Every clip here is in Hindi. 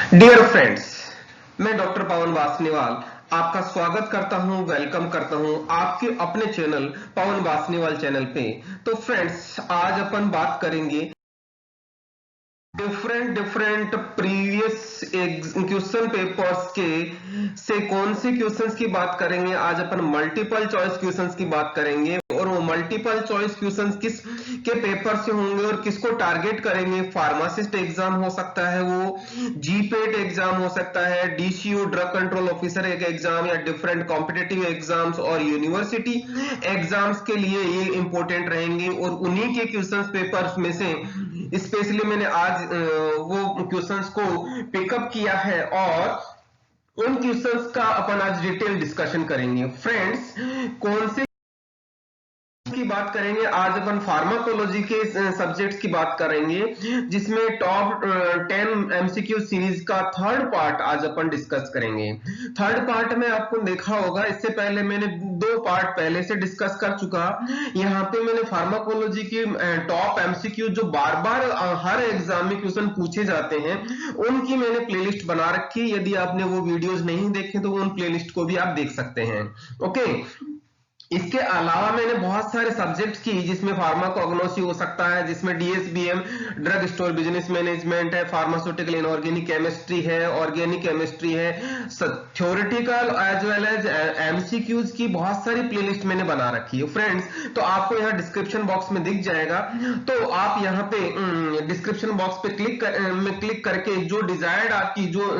डियर फ्रेंड्स, मैं डॉक्टर पवन वासनीवाल आपका स्वागत करता हूं, वेलकम करता हूं आपके अपने चैनल पवन वासनीवाल चैनल पे। तो फ्रेंड्स, आज अपन बात करेंगे डिफरेंट प्रीवियस क्वेश्चन पेपर्स के से कौन से क्वेश्चंस की बात करेंगे। आज अपन मल्टीपल चॉइस क्वेश्चंस की बात करेंगे और वो मल्टीपल चॉइस क्वेश्चंस किस के पेपर से होंगे और किसको टारगेट करेंगे। फार्मासिस्ट एग्जाम हो सकता है, वो जीपेट एग्जाम हो सकता है, डीसीयू ड्रग कंट्रोल ऑफिसर एक एग्जाम, या डिफरेंट कॉम्पिटेटिव एग्जाम्स और यूनिवर्सिटी एग्जाम्स के लिए ये इंपॉर्टेंट रहेंगे। और उन्हीं के क्वेश्चंस पेपर्स में से स्पेशली मैंने आज वो क्वेश्चंस को पिकअप किया है और उन क्वेश्चंस का अपन आज डिटेल डिस्कशन करेंगे। फ्रेंड्स, कौन से की बात करेंगे, आज अपन फार्माकोलॉजी के सब्जेक्ट्स की बात करेंगे, जिसमें टॉप 10 एमसीक्यू सीरीज का थर्ड पार्ट आज अपन डिस्कस करेंगे। थर्ड पार्ट में आपको देखा होगा, इससे पहले मैंने 2 पार्ट पहले से डिस्कस कर चुका। यहाँ पे मैंने फार्माकोलॉजी की टॉप एमसीक्यू जो बार बार हर एग्जाम में क्वेश्चन पूछे जाते हैं, उनकी मैंने प्लेलिस्ट बना रखी। यदि आपने वो वीडियोज नहीं देखे तो उन प्लेलिस्ट को भी आप देख सकते हैं। ओके, इसके अलावा मैंने बहुत सारे सब्जेक्ट्स की, जिसमें फार्माकोग्नोसी हो सकता है, जिसमें DSBM drug store business management है, फार्मास्यूटिकल इनऑर्गेनिक केमिस्ट्री है, ऑर्गेनिक केमिस्ट्री है, theoretical as well as MCQs की बहुत सारी प्लेलिस्ट मैंने बना रखी है। फ्रेंड्स, तो आपको यहाँ डिस्क्रिप्शन बॉक्स में दिख जाएगा, तो आप यहाँ पे डिस्क्रिप्शन बॉक्स पे क्लिक करके जो डिजायर्ड आपकी जो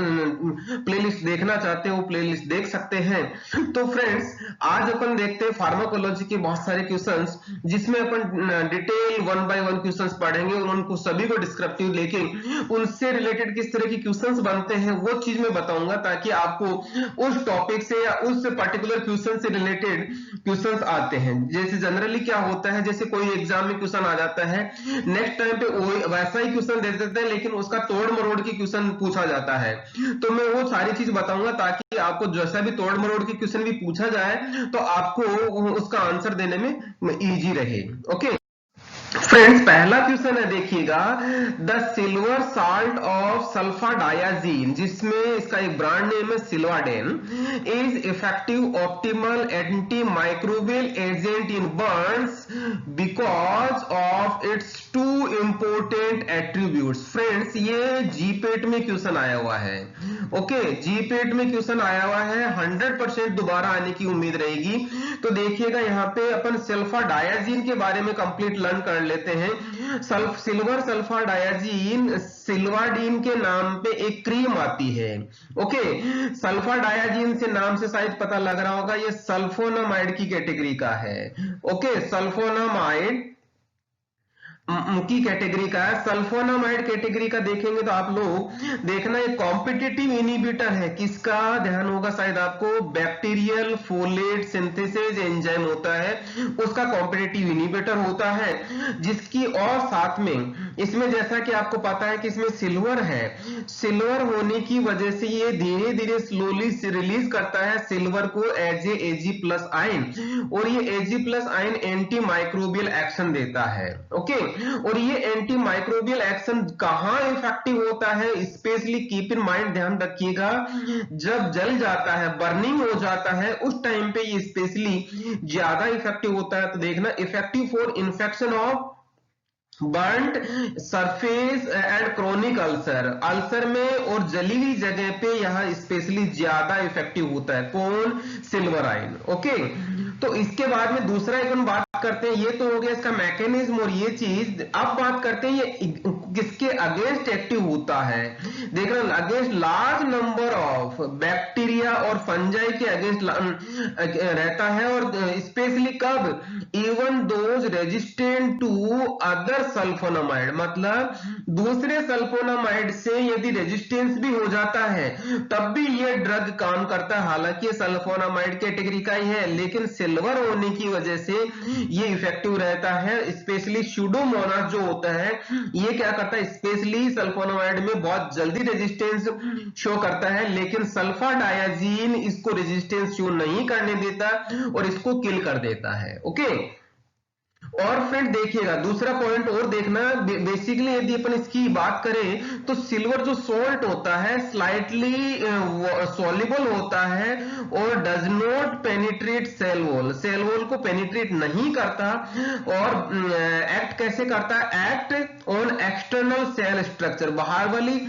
प्लेलिस्ट देखना चाहते हैं वो प्लेलिस्ट देख सकते हैं। तो फ्रेंड्स, आज अपन देखते हैं फार्माकोलॉजी के बहुत सारे क्वेश्चंस, जिसमें अपन डिटेल 1 बाय 1 क्वेश्चंस पढ़ेंगे और उनको सभी को डिस्क्रिप्टिव लेके उनसे रिलेटेड किस तरह की क्वेश्चंस बनते हैं वो चीज मैं बताऊंगा, ताकि आपको उस टॉपिक से या उस पर्टिकुलर क्वेश्चन से रिलेटेड क्वेश्चंस आते हैं। जैसे जनरली क्या होता है, जैसे कोई एग्जाम में क्वेश्चन आ जाता है, नेक्स्ट टाइम पे वैसा ही क्वेश्चन दे देते हैं, लेकिन उसका तोड़ मरोड़ की क्वेश्चन पूछा जाता है। तो मैं वो सारी चीज बताऊंगा, ताकि आपको जैसा भी तोड़ मरोड़ की क्वेश्चन भी पूछा जाए तो आपको उसका आंसर देने में इजी रहे। ओके फ्रेंड्स, पहला क्वेश्चन है, देखिएगा, the silver salt of sulfadiazine, जिसमें इसका एक ब्रांड नेम है Silvadene, is effective optimal anti microbial agent in burns because of its 2 important attributes. Friends, ये जीपेट में क्वेश्चन आया हुआ है। ओके, जीपेट में क्वेश्चन आया हुआ है, 100% दोबारा आने की उम्मीद रहेगी। तो देखिएगा, यहाँ पे अपन सल्फाडायाजीन के बारे में कंप्लीट लर्न कर लेते हैं। सिल्वर सल्फाडायाजीन सिल्वाडीन के नाम पे एक क्रीम आती है। ओके, सल्फाडायाजीन से नाम से शायद पता लग रहा होगा, ये सल्फोनामाइड की कैटेगरी का है। ओके, सल्फोनामाइड की कैटेगरी का है। सल्फोनामाइड कैटेगरी का देखेंगे तो आप लोग देखना, एक कॉम्पिटिटिव इनिबिटर है। किसका ध्यान होगा शायद आपको, बैक्टीरियल फोलेट सिंथेसिस एंजाइम होता है, उसका कॉम्पिटिटिव इनिबिटर होता है, जिसकी और साथ में इसमें जैसा कि आपको पता है कि इसमें सिल्वर है, सिल्वर होने की वजह से ये धीरे धीरे स्लोली रिलीज करता है सिल्वर को as a AG plus ion, और ये AG plus ion anti microbial action देता है। ओके, और ये एंटी माइक्रोबियल एक्शन कहां इफेक्टिव होता है, स्पेशली कीप इन माइंड, ध्यान रखिएगा, जब जल जाता है, बर्निंग हो जाता है, उस टाइम पे ये स्पेशली ज्यादा इफेक्टिव होता है। तो देखना, effective for infection of burnt surface and chronic ulcer, ulcer में और जली हुई जगह पे यह स्पेशली ज्यादा इफेक्टिव होता है। कौन, सिल्वर आयन। ओके, तो इसके बाद में दूसरा एक हम बात करते हैं, ये तो हो गया इसका मैकेनिज्म और ये चीज। अब बात करते हैं ये किसके अगेंस्ट एक्टिव होता है। देख रहे हैं, against large number of bacteria और फंजाई के अगेंस्ट रहता है, और स्पेशली कब, even those resistant to other sulphonamide, मतलब दूसरे सल्फोनामाइड से यदि रेजिस्टेंस भी हो जाता है तब भी ये ड्रग काम करता है। हालांकि सल्फोनामाइड कैटेगरी का ही है, लेकिन सिल्वर होने की वजह से ये इफेक्टिव रहता है। स्पेशली स्यूडोमोनास जो होता है, ये क्या करता है, स्पेशली सल्फोनामाइड में बहुत जल्दी रेजिस्टेंस शो करता है, लेकिन सल्फाडायाजीन इसको रेजिस्टेंस शो नहीं करने देता और इसको किल कर देता है। ओके, और फ्रेंड देखिएगा दूसरा पॉइंट और देखना, बेसिकली यदि अपन इसकी बात करें तो सिल्वर जो सोल्ट होता है स्लाइटली सॉल्युबल होता है और does not penetrate cell wall को पेनिट्रेट नहीं करता, और एक्ट कैसे करता है, act on external cell structure, बाहर वाली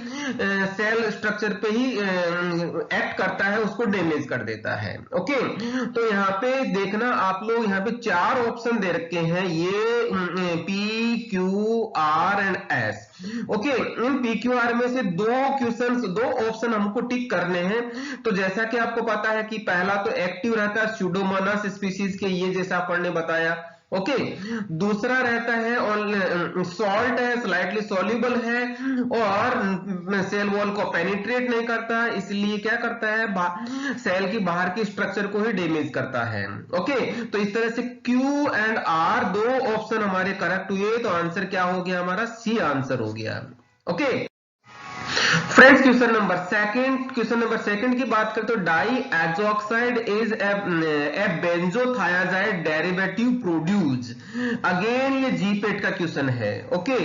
सेल स्ट्रक्चर पे ही एक्ट करता है, उसको डैमेज कर देता है। ओके, तो यहाँ पे देखना आप लोग, यहाँ पे 4 ऑप्शन दे रखे हैं, ये P Q R and S. Okay, in P Q R में से दो ऑप्शन हमको टिक करने हैं। तो जैसा कि आपको पता है कि पहला तो एक्टिव रहता है स्यूडोमोनास स्पीशीज के, ये जैसा अपन ने बताया। ओके, दूसरा रहता है सॉल्ट है, स्लाइटली सॉल्युबल है और सेल वॉल को पेनिट्रेट नहीं करता, इसलिए क्या करता है, सेल की बाहर की स्ट्रक्चर को ही डैमेज करता है। ओके, तो इस तरह से क्यू एंड आर दो ऑप्शन हमारे करेक्ट हुए, तो आंसर क्या हो गया हमारा, सी आंसर हो गया। Okay friends, question number second की बात करें तो diazoxide is a benzothiadiazide derivative produce. Again ये जीपेट का क्वेश्चन है। ओके,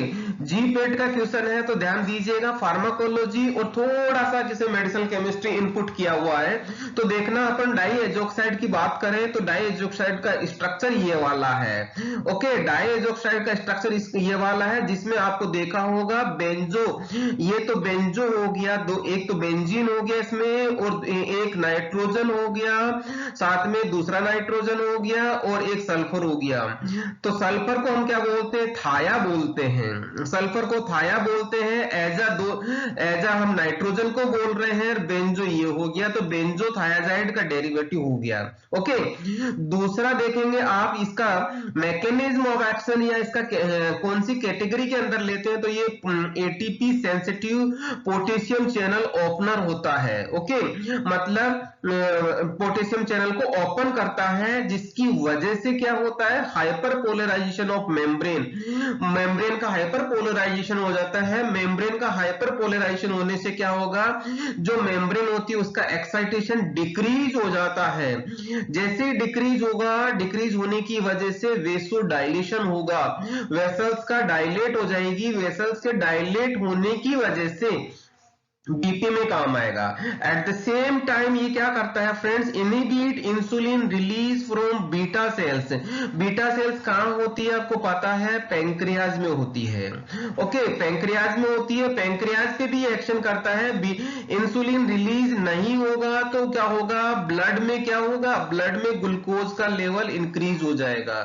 जीपेट का क्वेश्चन है तो ध्यान दीजिएगा, फार्माकोलॉजी और थोड़ा सा जैसे मेडिसिनल केमिस्ट्री इनपुट किया हुआ है। तो देखना, अपन डाई एजॉक्साइड की बात करें तो डाई एजॉक्साइड का स्ट्रक्चर ये वाला है। ओके, डाई एजॉक्साइड का स्ट्रक्चर ये वाला है, जिसमें आपको देखा होगा बेंजो, ये तो बेंजो हो गया, एक तो बेंजीन हो गया इसमें, और एक नाइट्रोजन हो गया, साथ में दूसरा नाइट्रोजन हो गया और एक सल्फर हो गया। तो सल्फर को हम क्या बोलते हैं, थाया बोलते हैं, सल्फर को थाया बोलते हैं, एजा हम नाइट्रोजन को बोल रहे हैं, बेंजो ये हो गया, तो बेंजो थायाजाइड का डेरिवेटिव हो गया। ओके, दूसरा देखेंगे आप इसका मैकेनिज्म ऑफ एक्शन या इसका कौन सी कैटेगरी के अंदर लेते हैं, तो ये ATP sensitive potassium channel opener होता है। ओके, मतलब पोटेशियम चैनल को ओपन करता है, जिसकी वजह से क्या होता है, हाइपर पोलराइजेशन ऑफ मेम्ब्रेन का हाइपर पोलराइजेशन हो जाता है। मेम्ब्रेन का हाइपर पोलराइजेशन होने से क्या होगा, जो मेम्ब्रेन होती है उसका एक्साइटेशन डिक्रीज हो जाता है। जैसे डिक्रीज होगा, डिक्रीज होने की वजह से वेसो डायलेशन होगा, वेसल्स का डायलेट हो जाएगी, वेसल्स के डायलेट होने की वजह से बीपी में काम आएगा। एट द सेम टाइम ये क्या करता है friends, inhibit insulin release from beta cells. Beta cells कहां होती है आपको पता है, पैंक्रियाज में होती है। ओके, पैंक्रियाज में होती है, पैंक्रियाज पे भी एक्शन करता है। इंसुलिन रिलीज नहीं होगा तो क्या होगा, ब्लड में क्या होगा, ब्लड में ग्लूकोज का लेवल इंक्रीज हो जाएगा।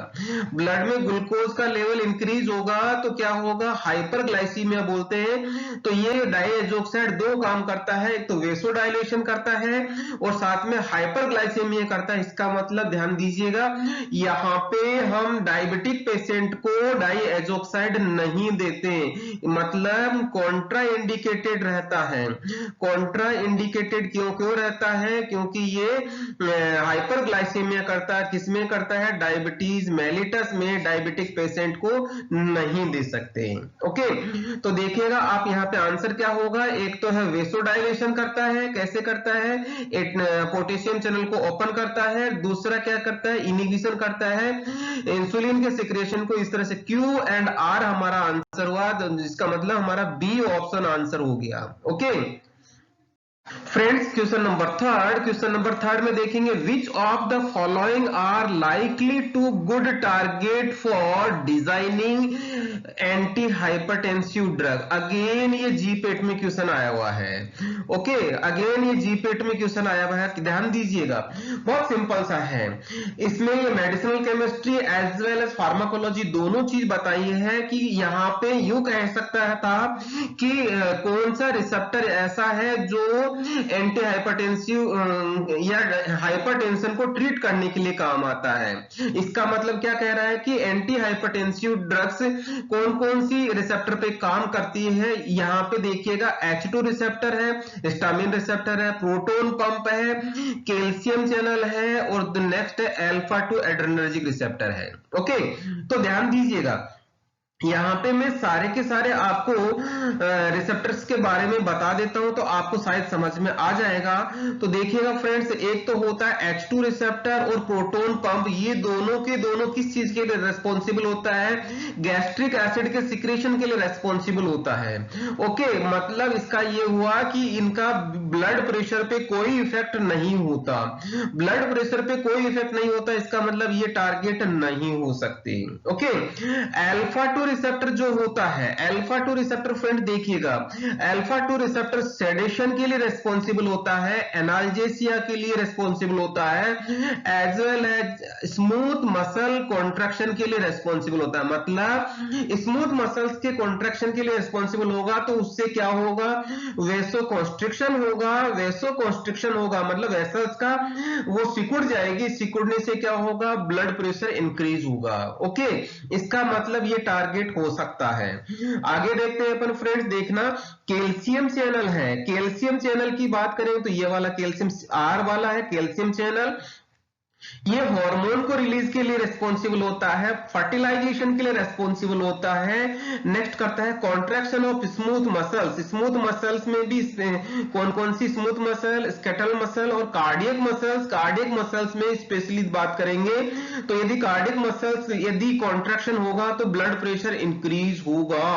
ब्लड में ग्लूकोज का लेवल इंक्रीज होगा तो क्या होगा, हाइपरग्लाइसीमिया बोलते हैं। तो ये डाइएजोक्साइड काम करता है, एक तो वेसोडाइलेशन करता है और साथ में हाइपरग्लाइसेमिया करता है। इसका मतलब ध्यान दीजिएगा, यहां पे हम डायबिटिक पेशेंट को डाइएजोक्साइड नहीं देते, मतलब कॉन्ट्रा इंडिकेटेड रहता है। कॉन्ट्रा इंडिकेटेड क्यों रहता है, क्योंकि ये हाइपरग्लाइसेमिया करता है, किसमें करता है, डायबिटीज मेलिटस में डायबिटिक पेशेंट को नहीं दे सकते। ओके, तो देखिएगा आप यहाँ पे आंसर क्या होगा, एक तो है वेसोडाइलेशन करता है, कैसे करता है, पोटेशियम चैनल को ओपन करता है, दूसरा क्या करता है, इनिबिशन करता है इंसुलिन के सिक्रेशन को। इस तरह से क्यू एंड आर हमारा आंसर हुआ, जिसका मतलब हमारा बी ऑप्शन आंसर हो गया। Okay friends, question number third में देखेंगे, which of the following are likely to good target for designing anti hypertensive drug. Again ये जीपेट में क्वेश्चन आया हुआ है। ओके, अगेन ये जीपेट में क्वेश्चन आया हुआ है, ध्यान दीजिएगा, बहुत सिंपल सा है। इसमें ये medicinal chemistry as well as pharmacology दोनों चीज बताई है कि यहाँ पे यूं कह सकता था कि कौन सा रिसेप्टर ऐसा है जो एंटी हाइपरटेंसिव या हाइपरटेंशन को ट्रीट करने के लिए काम आता है। इसका मतलब क्या कह रहा है कि एंटी हाइपरटेंसिव ड्रग्स कौन कौन सी रिसेप्टर पे काम करती है। यहाँ पे देखिएगा H2 रिसेप्टर है, हिस्टामिन रिसेप्टर है, प्रोटोन पंप है, कैल्शियम चैनल है और नेक्स्ट है अल्फा 2 एड्रेनर्जिक रिसेप्टर है। ओके, तो ध्यान दीजिएगा, यहाँ पे मैं सारे के सारे आपको रिसेप्टर्स के बारे में बता देता हूं तो आपको शायद समझ में आ जाएगा। तो देखिएगा फ्रेंड्स, एक तो होता है H2 रिसेप्टर और प्रोटोन पंप, ये दोनों के दोनों किस चीज के लिए रेस्पॉन्सिबल होता है? गैस्ट्रिक एसिड के सिक्रेशन के लिए रेस्पॉन्सिबल होता है। ओके, मतलब इसका ये हुआ कि इनका ब्लड प्रेशर पे कोई इफेक्ट नहीं होता, ब्लड प्रेशर पे कोई इफेक्ट नहीं होता, इसका मतलब ये टारगेट नहीं हो सकते। ओके, अल्फा 2 रिसेप्टर जो होता है, अल्फा 2 रिसेप्टर फ्रेंड देखिएगा, अल्फा 2 रिसेप्टर सेडेशन के लिए रेस्पॉन्सिबल होता है, एनाल्जेसिया के लिए रेस्पॉन्सिबल होता है, as well as smooth muscle contraction के लिए रेस्पॉन्सिबल होता है। मतलब स्मूथ मसल्स के कॉन्ट्रैक्शन के लिए रेस्पॉन्सिबल होगा तो उससे क्या होगा? वेसोकॉन्स्ट्रिक्शन होगा, वेसोकॉन्स्ट्रिक्शन होगा मतलब ऐसा इसका वो सिकुड़ जाएगी, सिकुड़ने से क्या होगा? ब्लड प्रेशर इंक्रीज होगा। ओके, इसका मतलब ये टारगेट हो सकता है। आगे देखते हैं अपन फ्रेंड्स, देखना कैल्शियम चैनल है, कैल्शियम चैनल की बात करें तो ये वाला कैल्शियम आर वाला है कैल्शियम चैनल, ये हार्मोन को रिलीज के लिए रिस्पॉन्सिबल होता है, फर्टिलाइजेशन के लिए रिस्पॉन्सिबल होता है। नेक्स्ट करता है contraction of smooth muscles, smooth muscles में भी कौन कौन सी स्मूथ मसल, स्केटल मसल और कार्डियक मसल्स। कार्डियक मसल्स में स्पेशली बात करेंगे तो यदि कार्डियक मसल्स यदि कॉन्ट्रैक्शन होगा तो ब्लड प्रेशर इंक्रीज होगा।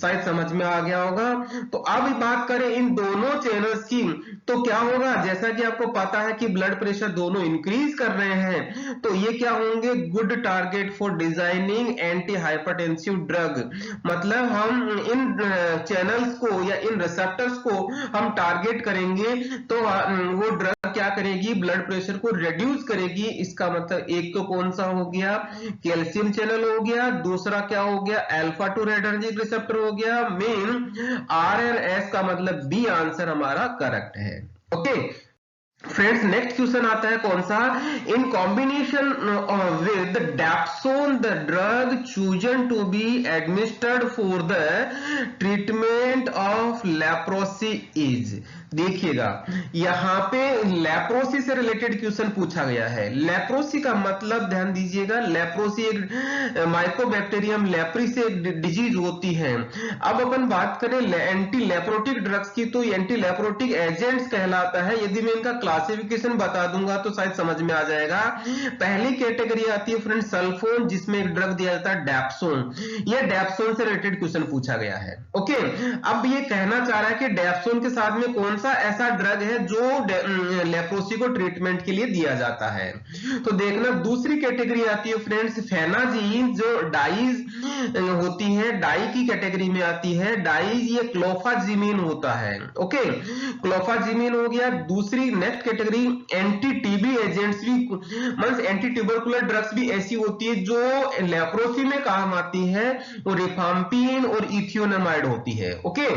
शायद समझ में आ गया होगा। तो अब बात करें इन दोनों चैनल्स की तो क्या होगा? जैसा कि आपको पता है कि ब्लड प्रेशर दोनों इंक्रीज कर रहे हैं तो ये क्या होंगे? Good target for designing anti hypertensive drug. मतलब हम इन चैनल्स को या इन रिसेप्टर्स को हम टारगेट करेंगे तो वो ड्रग क्या करेगी? ब्लड प्रेशर को रिड्यूस करेगी। इसका मतलब एक तो कौन सा हो गया? कैल्शियम चैनल हो गया, दूसरा क्या हो गया? अल्फा 2 रेडर्जिक रिसेप्टर हो गया। मेन आर एंड एस का मतलब बी आंसर हमारा करेक्ट है। ओके फ्रेंड्स, नेक्स्ट क्वेश्चन आता है कौन सा? In combination with dapsone the drug chosen to be administered for the treatment of leprosy is. देखिएगा यहां पे लेप्रोसी से रिलेटेड क्वेश्चन पूछा गया है। लेप्रोसी का मतलब ध्यान दीजिएगा, लेप्रोसी एक माइकोबैक्टीरियम लेप्री से एक डिजीज होती है। अब अपन बात करें एंटी लेप्रोटिक ड्रग्स की तो एंटी लेप्रोटिक एजेंट्स कहलाता है। यदि मैं इनका क्लासिफिकेशन बता दूंगा तो शायद समझ में आ जाएगा। पहली कैटेगरी आती है फ्रेंड सल्फोन, जिसमें एक ड्रग दिया जाता है डैप्सोन। यह डैप्सोन से रिलेटेड क्वेश्चन पूछा गया है। ओके, अब ये कहना चाह रहा है कि डैप्सोन के साथ में कौन सा ऐसा ड्रग है जो लेप्रोसी को ट्रीटमेंट के लिए दिया जाता है। तो देखना दूसरी कैटेगरी आती है फ्रेंड्स फेनाजीन, जो डाइज होती है, डाई की कैटेगरी में आती है। डाइज ये क्लोफाजिमीन होता है। ओके, क्लोफाजिमीन हो गया। दूसरी next category anti TB agents भी मींस एंटी ट्यूबरकुलर ड्रग्स भी ऐसी होती है जो लेप्रोसी में काम आती है, वो रिफाम्पिन और इथियोनामाइड होती है। Okay,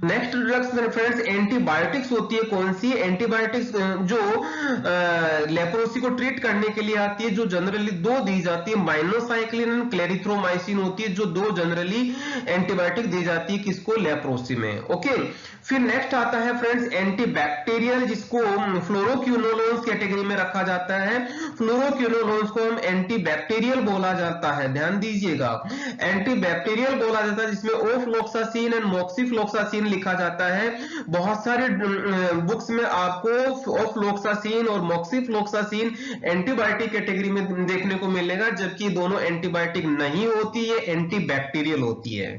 next drugs friends antibiotics होती है। कौन सी एंटीबायोटिक्स? जो लेप्रोसी को ट्रीट करने के लिए आती है, जो जनरली दो दी जाती है, माइनोसाइक्लिन एंड क्लेरिथ्रोमाइसिन होती है, जो दो जनरली एंटीबायोटिक दी जाती है किसको? लेप्रोसी में। ओके, फिर नेक्स्ट आता है फ्रेंड्स एंटीबैक्टीरियल, जिसको फ्लोरोक्विनोलोन्स कैटेगरी में रखा जाता है। फ्लोरोक्विनोलोन्स को हम एंटीबैक्टीरियल बोला जाता है, ध्यान दीजिएगा, एंटीबैक्टीरियल बोला जाता है, जिसमें ओफ्लोक्सासिन एंड मॉक्सिफ्लोक्सासिन लिखा जाता है। बहुत सारे बुक्स में आपको ओफ्लोक्सासिन और मॉक्सिफ्लोक्सासिन एंटीबायोटिक कैटेगरी में देखने को मिलेगा, जबकि दोनों एंटीबायोटिक नहीं होती है, एंटीबैक्टीरियल होती है।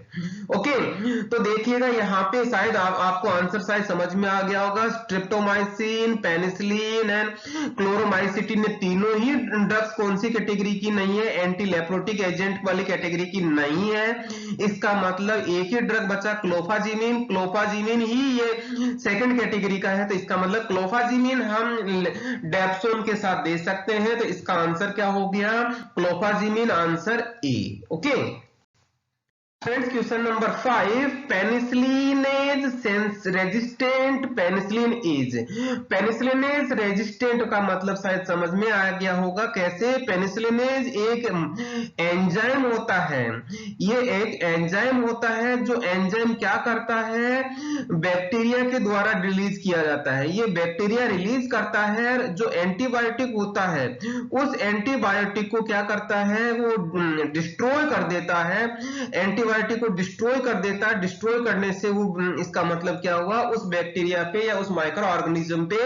ओके, तो देखिएगा यहाँ पे शायद आपको आंसर शायद समझ में आ गया होगा। स्ट्रिप्टोमाइसिन, पेनिसिलिन एंड क्लोरोमाइसिटिन, ने तीनों ही ड्रग्स कौन सी कैटेगरी की नहीं है? एंटी लेप्रोटिक एजेंट वाली कैटेगरी की नहीं है। इसका मतलब एक ही ड्रग बचा क्लोफाजिमीन, क्लोफाजिमीन ही ये सेकंड कैटेगरी का है, तो इसका मतलब क्लोफाजिमीन हम डेप्सोन के साथ दे सकते हैं। तो इसका आंसर क्या हो गया? Clofazimine, answer A. Okay friends, question number 5, penicillinase resistant penicillin is. Penicillinase resistant का मतलब शायद समझ में आ गया होगा कैसे। पेनिसिलिनेज एक एंजाइम होता है, ये एक एंजाइम होता है। जो एंजाइम क्या करता है, बैक्टीरिया के द्वारा रिलीज किया जाता है। ये बैक्टीरिया रिलीज करता है जो एंटीबायोटिक होता है, उस एंटीबायोटिक को क्या करता है, वो डिस्ट्रॉय कर देता है। एंटीबायोटिक को डिस्ट्रॉय कर देता है। डिस्ट्रॉय करने से वो इसका मतलब क्या हुआ, उस बैक्टीरिया पे या उस माइक्रो ऑर्गेनिज्म पे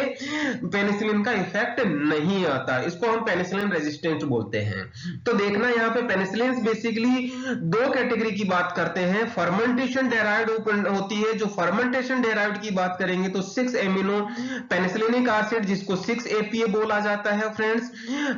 पेनिसिलिन का इफेक्ट नहीं आता। इसको हम पेनिसिलिन रेजिस्टेंट बोलते हैं। तो देखना यहाँ पे पेनिसिलिन बेसिकली दो कैटेगरी की बात करते हैं। फर्मेंटेशन डेराइव्ड होती है। जो फर्मेंटेशन डेराइव्ड की बात करेंगे तो 6 एमिनो पेनिसिलिनिक एसिड जिसको 6 APA बोला जाता है फ्रेंड्स।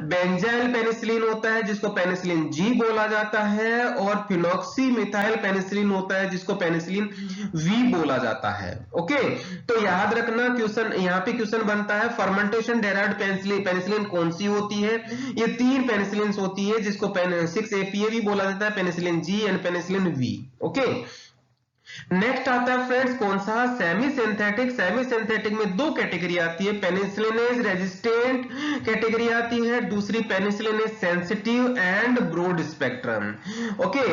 बेंजाइल पेनिसिलिन होता है जिसको पेनिसिलिन जी बोला जाता है, और फिनॉक्सी मिथाइल पेनिसिलिन होता है जिसको पेनिसिलिन वी बोला जाता है। ओके, तो याद रखना क्वेश्चन, यहाँ पे क्वेश्चन बनता है फर्मेंटेशन डेराइव्ड पेनिसिलिन कौन सी होती है। ये 3 पेनिसिलिन होती है जिसको 6 APA भी बोला जाता है, penicillin G and penicillin V. Okay, next आता है फ्रेंड्स कौन सा, सेमी सिंथेटिक। सेमी सिंथेटिक में दो कैटेगरी आती है, पेनिसिलिनेज रेजिस्टेंट कैटेगरी आती है, दूसरी penicillinase sensitive and broad spectrum. Okay,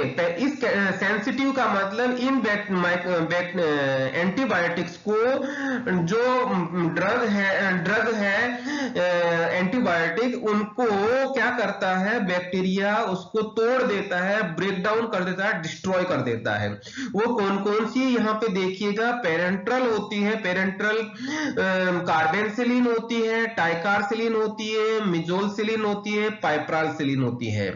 इस सेंसिटिव का मतलब इन एंटीबायोटिक्स को, जो ड्रग है एंटीबायोटिक, उनको क्या करता है, बैक्टीरिया उसको तोड़ देता है, ब्रेक डाउन कर देता है, डिस्ट्रॉय कर देता है। वो कौन कौन सी यहाँ पे देखिएगा, पेरेंट्रल होती है, पेरेंट्रल कार्बेंसिलिन होती है, टाइकारसिलिन होती है, मिजोलसिलिन होती है, पाइप्रालसिलिन होती है।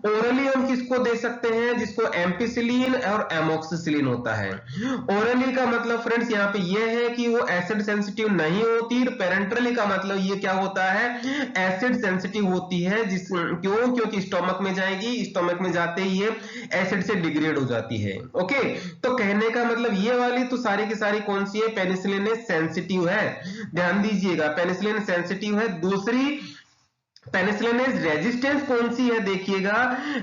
ओरली हम किसको दे सकते हैं, जिसको एम्पिसिलिन और एमोक्सिसिलिन होता है। ओरली का मतलब फ्रेंड्स यहाँ पे ये है कि वो एसिड सेंसिटिव नहीं होती। पेरेंट्रली का मतलब ये क्या होता है, एसिड सेंसिटिव होती है। क्यों, क्योंकि स्टोमक में जाएगी, स्टोमक में जाते ही ये एसिड से डिग्रेड हो जाती है। ओके, तो कहने का मतलब ये वाली तो सारी की सारी कौन सी है, पेनिसिलिन सेंसिटिव है। ध्यान दीजिएगा, पेनिसिलिन सेंसिटिव है। दूसरी पेनिसिलिनेज रेजिस्टेंस कौन सी है, देखिएगा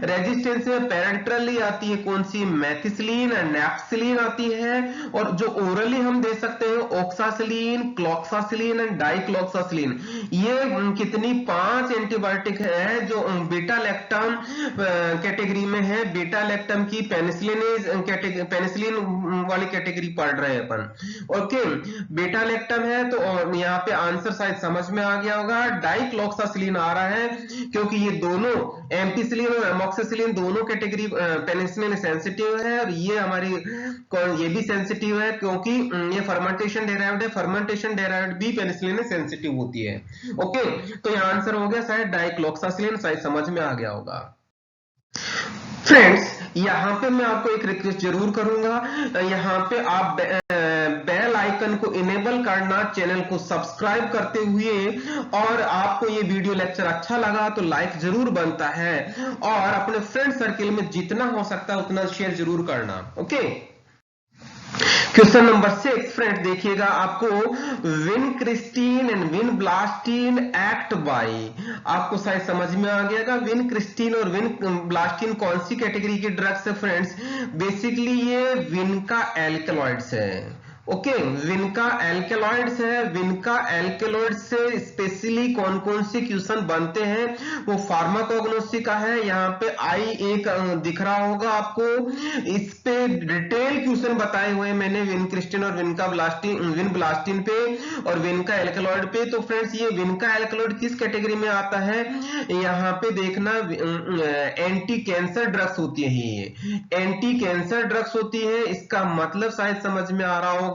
रेजिस्टेंस में पेरेंट्रली आती है कौन सी, मैथिसिलिन एंड नैप्सिलिन आती है। और जो ओरली हम दे सकते हैं ऑक्सासिलिन, क्लॉक्सासिलिन एंड डाइक्लॉक्सासिलिन। ये कितनी 5 एंटीबायोटिक है जो बीटा लैक्टम कैटेगरी में है। बीटा लैक्टम की पेनिसिलिन वाली कैटेगरी पढ़ रहे हैं अपन। ओके, बीटा लैक्टम है तो यहाँ पे आंसर शायद समझ में आ गया होगा। डाइक्लॉक्सासिलिन आ रहा है क्योंकि ये दोनों एम्पिसिलिन और एमोक्सिसिलिन दोनों कैटेगरी पेनिसिलिन सेंसिटिव है, और ये हमारी ये भी सेंसिटिव है क्योंकि ये फर्मेंटेशन डेराइव्ड है। फर्मेंटेशन डेराइव्ड भी पेनिसिलिन सेंसिटिव होती है। ओके, तो ये आंसर हो गया शायद डाइक्लॉक्सासिलिन, शायद समझ में आ गया होगा। फ्रेंड्स, यहाँ पे मैं आपको एक रिक्वेस्ट जरूर करूंगा, यहाँ पे आप बेल आइकन को इनेबल करना, चैनल को सब्सक्राइब करते हुए, और आपको ये वीडियो लेक्चर अच्छा लगा तो लाइक जरूर बनता है, और अपने फ्रेंड सर्किल में जितना हो सकता है उतना शेयर जरूर करना। ओके, क्वेश्चन नंबर 6 फ्रेंड देखिएगा, आपको विनक्रिस्टीन एंड विनब्लास्टीन एक्ट बाय, आपको शायद समझ में आ गया। विनक्रिस्टीन और विनब्लास्टीन कौन सी कैटेगरी के ड्रग्स है फ्रेंड्स, बेसिकली ये विनका एल्कलॉइड्स है। ओके, विनका एल्केलॉइड्स है। विनका एल्केलॉइड से स्पेशली कौन कौन से क्वेश्चन बनते हैं, वो फार्माकोग्नोसी का है। यहाँ पे आई एक दिख रहा होगा आपको, इस पे डिटेल क्वेश्चन बताए हुए मैंने विनक्रिस्टीन और विनब्लास्टीन पे और विनका एल्केलॉइड पे। तो फ्रेंड्स, ये विनका एल्केलॉइड किस कैटेगरी में आता है, यहाँ पे देखना एंटी कैंसर ड्रग्स होती है। ये एंटी कैंसर ड्रग्स होती है, इसका मतलब शायद समझ में आ रहा होगा।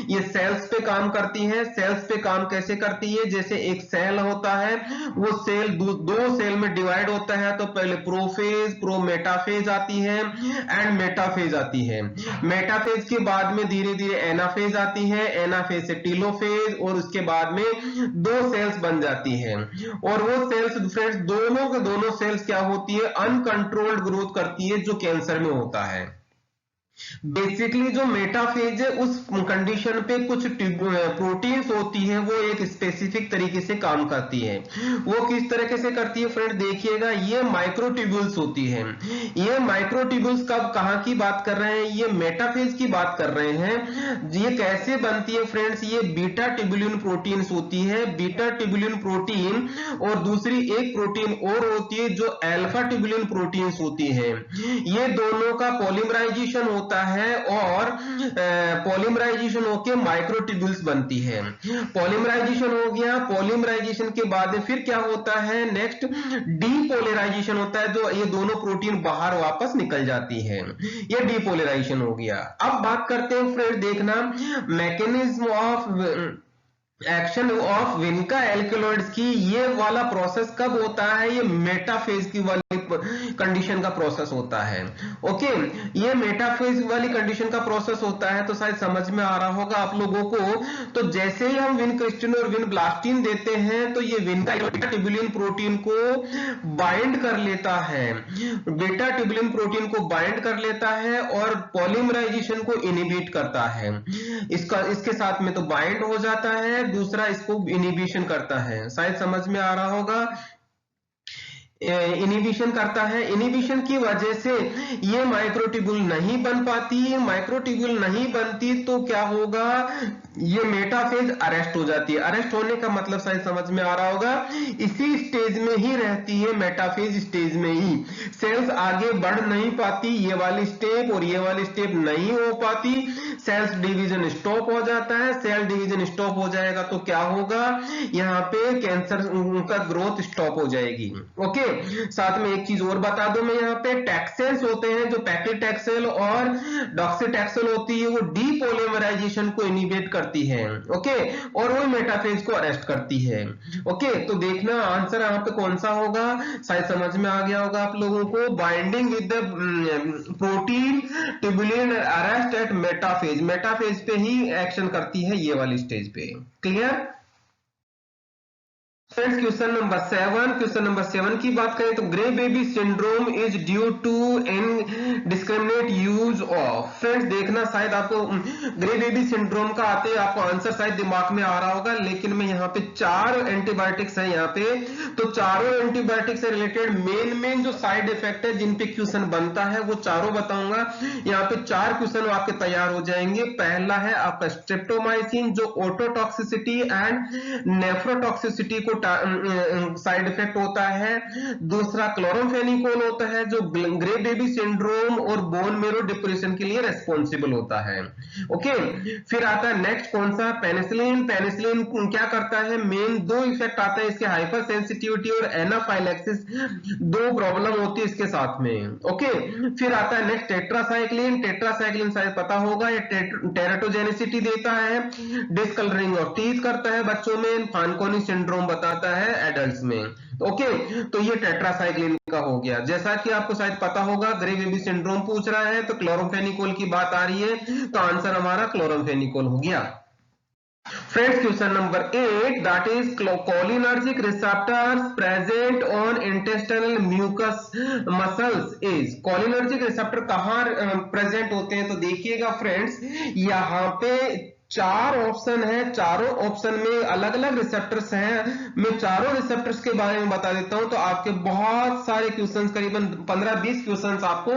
ये सेल्स पे काम करती है। सेल्स पे काम कैसे करती है, जैसे एक सेल होता है, वो सेल दो सेल में डिवाइड होता है, तो पहले प्रोफेज, प्रोमेटाफेज आती है एंड मेटाफेज आती है। मेटाफेज के बाद में धीरे धीरे एनाफेज आती है, एनाफेज से टीलोफेज, और उसके बाद में 2 सेल्स बन जाती है। और वो सेल्स फ्रेंड्स दोनों के दोनों सेल्स क्या होती है, अनकंट्रोल्ड ग्रोथ करती है, जो कैंसर में होता है। बेसिकली जो मेटाफेज है उस कंडीशन पे कुछ प्रोटीन्स होती है, वो एक स्पेसिफिक तरीके से काम करती है। वो किस तरीके से करती है फ्रेंड, देखिएगा ये माइक्रोट्यूब्यूल्स होती है। ये माइक्रोट्यूब्यूल्स कब कहाँ की बात कर रहे हैं, ये मेटाफेज की बात कर रहे हैं। ये कैसे बनती है फ्रेंड्स, ये बीटा ट्यूबुलिन प्रोटीन्स होती है, बीटा ट्यूबुलिन प्रोटीन, और दूसरी एक प्रोटीन और होती है जो अल्फा ट्यूबुलिन प्रोटीन्स होती है। ये दोनों का पॉलीमराइजेशन होता है और पॉलीमराइजेशन होकर माइक्रोट्यूब्यूल्स बनती है। पॉलीमराइजेशन हो गया, पॉलीमराइजेशन के बाद फिर क्या होता है, नेक्स्ट डीपोलराइजेशन होता है, जो ये दोनों प्रोटीन बाहर वापस निकल जाती है। ये डीपोलराइजेशन हो गया। अब बात करते हैं फ्रेंड, देखना mechanism of action of विनका alkaloids की। ये वाला प्रोसेस कब होता है, ये मेटाफेज की वाली कंडीशन का प्रोसेस होता है। ओके, ये मेटाफेज वाली कंडीशन का प्रोसेस होता है, तो शायद समझ में आ रहा होगा आप लोगों को। तो जैसे ही हम विनक्रिस्टिन और विनब्लास्टिन देते हैं तो ये विनका ट्यूबुलिन प्रोटीन को बाइंड कर लेता है, बीटा ट्यूबुलिन प्रोटीन को बाइंड कर लेता है और पॉलीमराइजेशन को इनिबिट करता है। इसके साथ में तो बाइंड हो जाता है, दूसरा इसको इनिबिशन करता है। शायद समझ में आ रहा होगा, इनिबिशन करता है। इनिबिशन की वजह से ये माइक्रोट्यूब्यूल नहीं बन पाती। माइक्रोट्यूब्यूल नहीं बनती तो क्या होगा, ये मेटाफेज अरेस्ट हो जाती है। अरेस्ट होने का मतलब शायद समझ में आ रहा होगा, इसी स्टेज में ही रहती है, मेटाफेज स्टेज में ही। सेल्स आगे बढ़ नहीं पाती, ये वाली स्टेप और ये वाली स्टेप नहीं हो पाती, सेल्स डिवीजन स्टॉप हो जाता है। सेल डिवीजन स्टॉप हो जाएगा तो क्या होगा, यहाँ पे कैंसर का ग्रोथ स्टॉप हो जाएगी। ओके, साथ में एक चीज और बता दूं मैं, यहाँ पे टैक्सेल्स होते हैं, जो पैक्लिटैक्सेल और डॉक्सीटैक्सेल होती है, वो डीपोलीमराइजेशन को इनिबिट करती है। ओके, और वो मेटाफेज को अरेस्ट करती है। ओके, तो देखना आंसर यहाँ पे कौन सा होगा, शायद समझ में आ गया होगा आप लोगों को। Binding with the protein tubulin arrest at metaphase, metaphase पे ही एक्शन करती है ये वाली स्टेज पे। क्लियर फ्रेंड्स, क्वेश्चन नंबर 7 की बात करें तो grey baby syndrome is due to indiscriminate use of. Friends देखना, शायद आपको ग्रे बेबी सिंड्रोम का आते आपको आंसर शायद दिमाग में आ रहा होगा, लेकिन मैं यहाँ पे 4 एंटीबायोटिक्स है यहाँ पे, तो चारों एंटीबायोटिक से रिलेटेड मेन जो साइड इफेक्ट है जिन पे क्वेश्चन बनता है वो चारों बताऊंगा। यहाँ पे 4 क्वेश्चन आपके तैयार हो जाएंगे। पहला है आपका स्ट्रेप्टोमाइसिन, जो ओटोटॉक्सिसिटी एंड नेफ्रोटॉक्सिसिटी को साइड इफेक्ट होता है। दूसरा क्लोरोफेनिकोल होता है, जो ग्रे बेबी सिंड्रोम और बोन मेरो डिप्रेशन के लिए रेस्पॉन्सिबल होता है। ओके, फिर आता है नेक्स्ट कौन सा, पेनिसिलिन। पेनिसिलिन क्या करता है, मेन 2 इफेक्ट आता है इसके, हाइपर सेंसिटिविटी और एनाफाइलैक्सिस, 2 प्रॉब्लम होती है इसके साथ में। ओके, फिर आता है नेक्स्ट टेट्रासाइक्लिन। टेट्रासाइक्लिन शायद पता होगा, ये टेराटोजेनिसिटी देता है, डिसकलरिंग ऑफ टीथ करता है बच्चों में, फानकोनी सिंड्रोम बताता है एडल्ट्स में। ओके, तो ये टेट्रासाइक्लिन का हो गया। जैसा कि आपको शायद पता होगा, ग्रे बेबी सिंड्रोम पूछ रहा है तो क्लोरोफेनिकोल की बात आ रही है, तो आंसर हमारा क्लोरोफेनिकोल हो गया। Friends, question number 8, that is cholinergic receptors present on intestinal mucous muscles is. Cholinergic receptor कहां प्रेजेंट होते हैं, तो देखिएगा फ्रेंड्स, यहाँ पे 4 ऑप्शन है, चारों ऑप्शन में अलग अलग रिसेप्टर्स हैं। मैं चारों रिसेप्टर्स के बारे में बता देता हूं तो आपके बहुत सारे क्वेश्चंस, करीबन 15-20 क्वेश्चंस आपको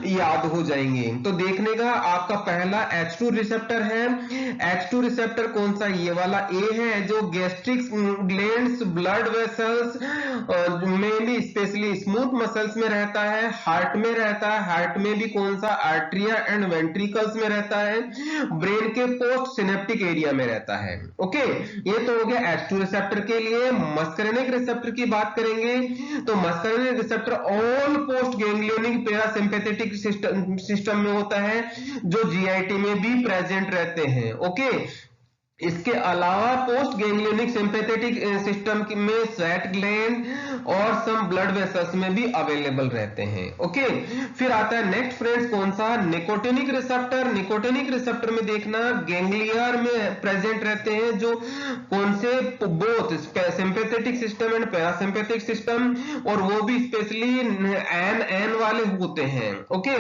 याद हो जाएंगे। तो देखने का आपका पहला H2 रिसेप्टर है। H2 रिसेप्टर कौन सा, ये वाला A है, जो गैस्ट्रिक ग्लैंड्स, ब्लड वेसल्स में भी स्पेशली स्मूथ मसल्स में रहता है, हार्ट में रहता है, हार्ट में भी कौन सा, आर्टरिया एंड वेंट्रिकल्स में रहता है, ब्रेन के पोस्ट सिनेप्टिक एरिया में रहता है। ओके, ये तो हो गया H2 रिसेप्टर के लिए। मस्करेनिक रिसेप्टर की बात करेंगे तो muscarinic receptor all post ganglionic parasympathetic system में होता है, जो जीआईटी में भी प्रेजेंट रहते हैं। ओके, इसके अलावा पोस्ट गैंग्लियोनिक सिंपैथेटिक सिस्टम में स्वेट ग्लैंड और सम ब्लड वेसल्स में भी अवेलेबल रहते हैं। ओके, फिर आता है नेक्स्ट फ्रेंड्स कौन सा, निकोटिनिक रिसेप्टर। निकोटिनिक रिसेप्टर में देखना गैंग्लियर में प्रेजेंट रहते हैं, जो कौन से, both sympathetic system and parasympathetic system, और वो भी स्पेशली एन वाले होते हैं। ओके,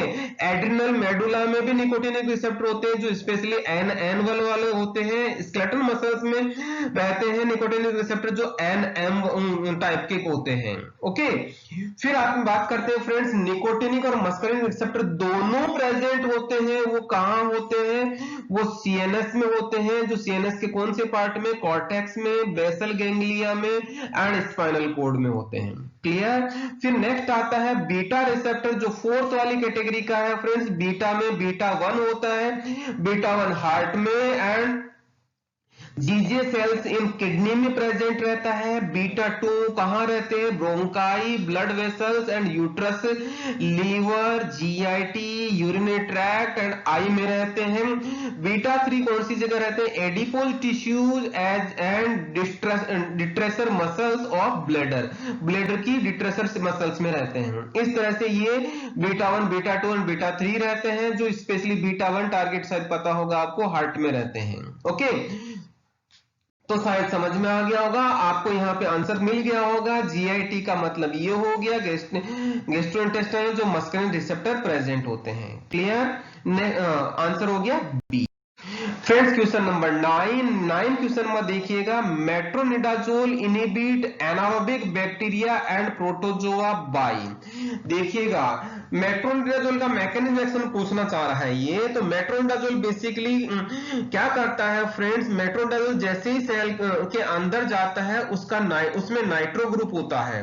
एड्रिनल मेडुला में भी निकोटिनिक रिसेप्टर होते हैं जो स्पेशली एन वाले होते हैं। स्केलेटल मसल्स में रहते हैं निकोटिनिक रिसेप्टर जो एम टाइप के होते हैं। ओके, फिर आप बात करते हैं फ्रेंड्स, निकोटिनिक और मस्करिन रिसेप्टर दोनों प्रेजेंट होते हैं। वो कहां होते हैं, वो सीएनएस में होते हैं। जो सीएनएस के कौन से पार्ट में, कॉर्टेक्स में, बेसल गैंग्लिया में एंड स्पाइनल कॉर्ड में होते हैं। क्लियर। फिर नेक्स्ट आता है बीटा रिसेप्टर, जो फोर्थ वाली कैटेगरी का है फ्रेंड्स। बीटा में बीटा 1 होता है, बीटा 1 हार्ट में and JG cells in kidney में प्रेजेंट रहता है। बीटा 2 कहां रहते हैं, bronchi, blood vessels and uterus, liver, GIT, urinary tract and eye में रहते हैं। बीटा 3 कौन सी जगह रहते हैं, adipose tissues and detrusor muscles of bladder, bladder की डिट्रेसर मसल्स में रहते हैं। इस तरह से ये बीटा 1, बीटा 2 एंड बीटा 3 रहते हैं, जो स्पेशली बीटा 1 टारगेट शायद पता होगा आपको, हार्ट में रहते हैं। ओके, तो शायद समझ में आ गया होगा आपको, यहाँ पे आंसर मिल गया होगा। जीआईटी का मतलब ये हो गया गैस्ट्रोइंटेस्टाइनल जो मस्कुलिन रिसेप्टर प्रेजेंट होते हैं। क्लियर, आंसर हो गया B. Friends question number 9 question में देखिएगा, metronidazole inhibit anaerobic bacteria and protozoa by. देखिएगा मेट्रोनिडाजोल का मैकेनिज्म एक्शन पूछना चाह रहा है ये। तो मेट्रोनिडाजोल बेसिकली क्या करता है फ्रेंड्स, मेट्रोनिडाजोल जैसे ही सेल के अंदर जाता है उसमें नाइट्रो ग्रुप होता है।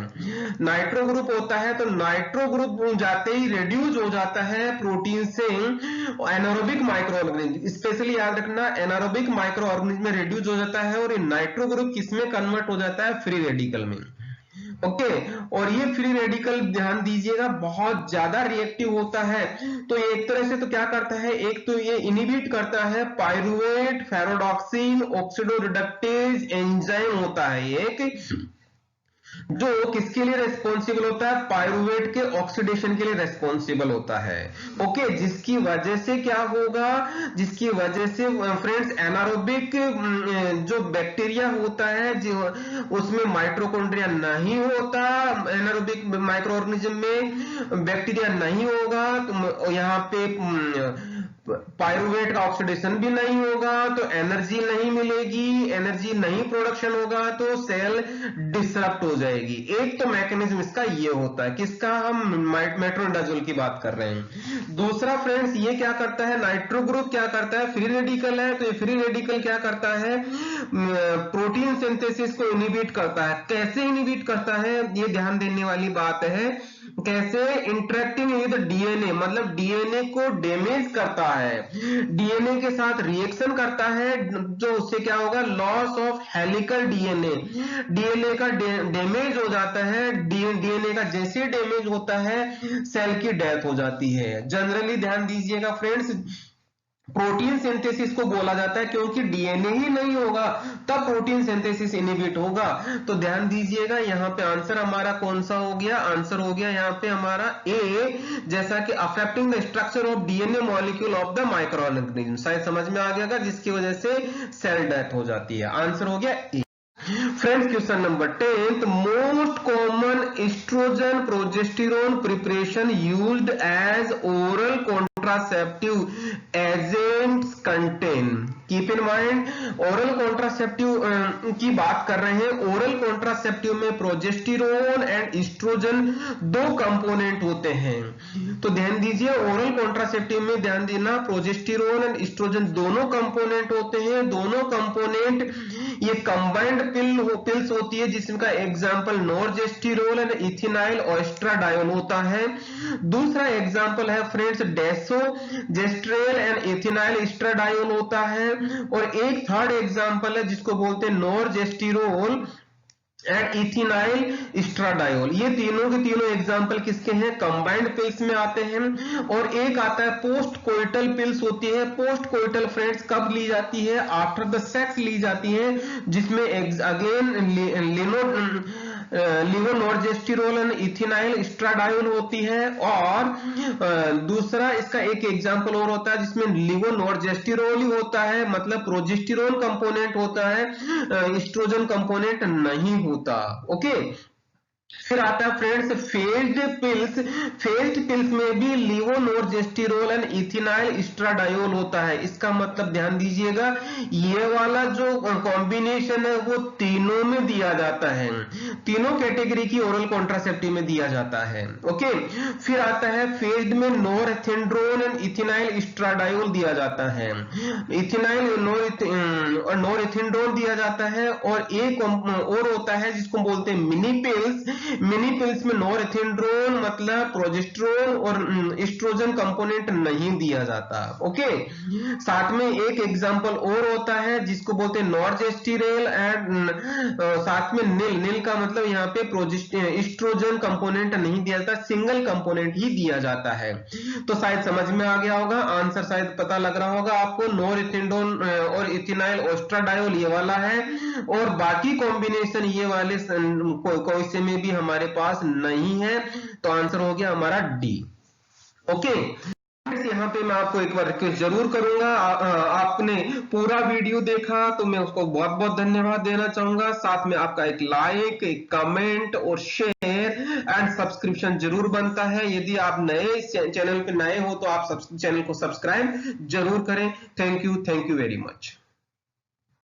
नाइट्रो ग्रुप होता है तो नाइट्रो ग्रुप जाते ही रिड्यूस हो जाता है प्रोटीन से एनारोबिक माइक्रो ऑर्गेनिज्म, स्पेशली याद रखना एनारोबिक माइक्रो ऑर्गेनिज्म में रिड्यूस हो जाता है, और ये नाइट्रो ग्रुप किसमें कन्वर्ट हो जाता है, फ्री रेडिकल में। ओके, और ये फ्री रेडिकल ध्यान दीजिएगा बहुत ज्यादा रिएक्टिव होता है। तो एक तरह से तो क्या करता है, एक तो ये इनहिबिट करता है पायरुवेट, फेरोडॉक्सिन, ऑक्सीडोरिडक्टेज एंजाइम होता है एक, जो किसके लिए रेस्पॉन्सिबल होता है, पायरुवेट के ऑक्सीडेशन के लिए रेस्पॉन्सिबल होता है। ओके, जिसकी वजह से क्या होगा, जिसकी वजह से फ्रेंड्स एनारोबिक जो बैक्टीरिया होता है जो उसमें माइटोकॉन्ड्रिया नहीं होता, एनारोबिक माइक्रो ऑर्गेनिज्म में बैक्टीरिया नहीं होगा, तो यहाँ पे पायरुवेट का ऑक्सीडेशन भी नहीं होगा, तो एनर्जी नहीं मिलेगी, एनर्जी नहीं प्रोडक्शन होगा, तो सेल डिसरप्ट हो जाएगी। एक तो मैकेनिज्म इसका ये होता है, किसका, हम मेट्रोनिडाजोल की बात कर रहे हैं। दूसरा फ्रेंड्स ये क्या करता है, नाइट्रो ग्रुप क्या करता है, फ्री रेडिकल है, तो ये फ्री रेडिकल क्या करता है, प्रोटीन सिंथेसिस को इनहिबिट करता है। कैसे इनहिबिट करता है, ये ध्यान देने वाली बात है। कैसे, इंटरेक्टिंग विद डीएनए, मतलब डीएनए को डैमेज करता है, डीएनए के साथ रिएक्शन करता है, जो उससे क्या होगा, loss of helical DNA, DNA का डैमेज हो जाता है। डीएनए का जैसे डैमेज होता है सेल की डेथ हो जाती है। जनरली ध्यान दीजिएगा फ्रेंड्स, प्रोटीन सिंथेसिस को बोला जाता है, क्योंकि डीएनए ही नहीं होगा तब प्रोटीन सिंथेसिस इनहिबिट होगा। तो ध्यान दीजिएगा यहाँ पे आंसर हमारा कौन सा हो गया, आंसर हो गया यहाँ पे हमारा ए, जैसा कि affecting the structure of DNA molecule of the micro organism. शायद समझ में आ गया, जिसकी वजह से सेल डेथ हो जाती है। आंसर हो गया A. Friends question number 10, most common estrogen progesterone preparation used as oral contraceptive agents contain. Keep in mind, oral contraceptive की बात कर रहे हैं। ओरल कॉन्ट्रासेप्टिव में प्रोजेस्टेरोन एंड एस्ट्रोजन दो कंपोनेंट होते हैं। तो ध्यान दीजिए, ओरल कॉन्ट्रासेप्टिव में ध्यान देना, प्रोजेस्टेरोन एंड एस्ट्रोजन दोनों कंपोनेंट होते हैं। दोनों कंपोनेंट ये कंबाइंड पिल्स होती है, जिसका एग्जांपल नॉर्जेस्टिरोल एंड इथिनाइल एस्ट्राडायोल होता है। दूसरा एग्जांपल है फ्रेंड्स डेसोजेस्ट्रेल एंड इथिनाइल एस्ट्राडायोल होता है। और एक थर्ड एग्जांपल है जिसको बोलते हैं नॉर्जेस्टिरोल एंड इथिनाइल स्ट्राडायोल। ये तीनों के तीनों एग्जाम्पल किसके हैं? कंबाइंड पिल्स में आते हैं। और एक आता है पोस्ट कोइटल पिल्स होती है। पोस्ट कोइटल फ्रेंड्स कब ली जाती है? आफ्टर द सेक्स ली जाती है, जिसमें अगेन लिवोनोर्जेस्टिरोल एंड इथिनाइल स्ट्राडायोल होती है। और दूसरा इसका एक एग्जाम्पल और होता है जिसमें लिवोनोर्जेस्टिरोल ही होता है, मतलब प्रोजेस्टेरोन कंपोनेंट होता है, एस्ट्रोजन कंपोनेंट नहीं होता। ओके, फिर आता है friends phased pills. Phased pills में भी लिवोनोर्जेस्टिरोल एंड इथिनाइल स्ट्राडायोल होता है। इसका मतलब ध्यान दीजिएगा, ये वाला जो कॉम्बिनेशन है वो तीनों में दिया जाता है, तीनों कैटेगरी की ओरल कॉन्ट्रासेप्टिव में दिया जाता है। ओके, फिर आता है फेज्ड में नॉरएथिंड्रोन एंड इथिनाइल स्ट्राडायोल दिया जाता है, इथिनाइल और नॉरएथिंड्रोन दिया जाता है। और एक और होता है जिसको बोलते हैं मिनी पिल्स। मिनी पिल्स में नॉरएथिंड्रोन मतलब प्रोजेस्टेरोन और एस्ट्रोजन कंपोनेंट नहीं दिया जाता। ओके, साथ में एक एग्जांपल और होता है जिसको बोलते हैं नॉर्जेस्टिरेल एंड साथ में नील। नील का मतलब यहाँ पे एस्ट्रोजन कंपोनेंट नहीं दिया जाता, सिंगल कंपोनेंट ही दिया जाता है। तो शायद समझ में आ गया होगा, आंसर शायद पता लग रहा होगा आपको। नॉरएथिंड्रोन और इथिनाइल एस्ट्राडायोल ये वाला है, और बाकी कॉम्बिनेशन ये वाले कोई से में भी हमारे पास नहीं है। तो आंसर हो गया हमारा डी। ओके, यहाँ पे मैं आपको एक बार रिक्वेस्ट जरूर करूंगा, आपने पूरा वीडियो देखा तो मैं उसको बहुत बहुत धन्यवाद देना चाहूंगा। साथ में आपका एक लाइक, एक कमेंट और शेयर एंड सब्सक्रिप्शन जरूर बनता है। यदि आप नए चैनल पे नए हो तो आप चैनल को सब्सक्राइब जरूर करें। Thank you very much.